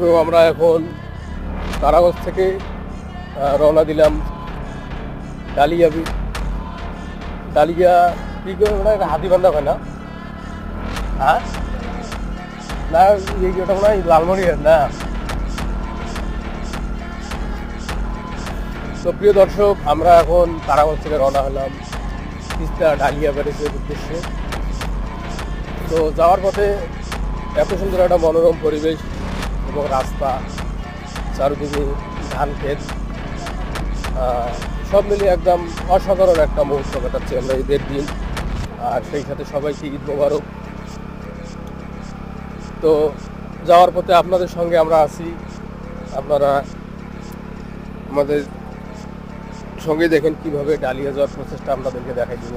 তো আমরা এখন তারাগঞ্জ থেকে রওনা দিলাম ডালিয়া ডালিয়া কি করে ওটা একটা হাতিবান্ধা হয় না? হ্যাঁ না, ওটা মনে হয় লালমনিরহাট না। তো প্রিয় দর্শক, আমরা এখন তারাগঞ্জ থেকে রওনা হলাম তিস্তা ডালিয়া ব্যারেজের উদ্দেশ্যে। তো যাওয়ার পথে এত সুন্দর একটা মনোরম পরিবেশ এবং রাস্তা, চারিদিকে ধান ক্ষেত, সব মিলিয়ে একদম অসাধারণ একটা মুহূর্ত কাটাচ্ছি আমরা ঈদের দিন। আর সেই সাথে সবাইকে ঈদ মোবারক। তো যাওয়ার পথে আপনাদের সঙ্গে আমরা আছি, আপনারা আমাদের সঙ্গে দেখেন কিভাবে ডালিয়া যাওয়ার প্রসেসটা আপনাদেরকে দেখাই দিব।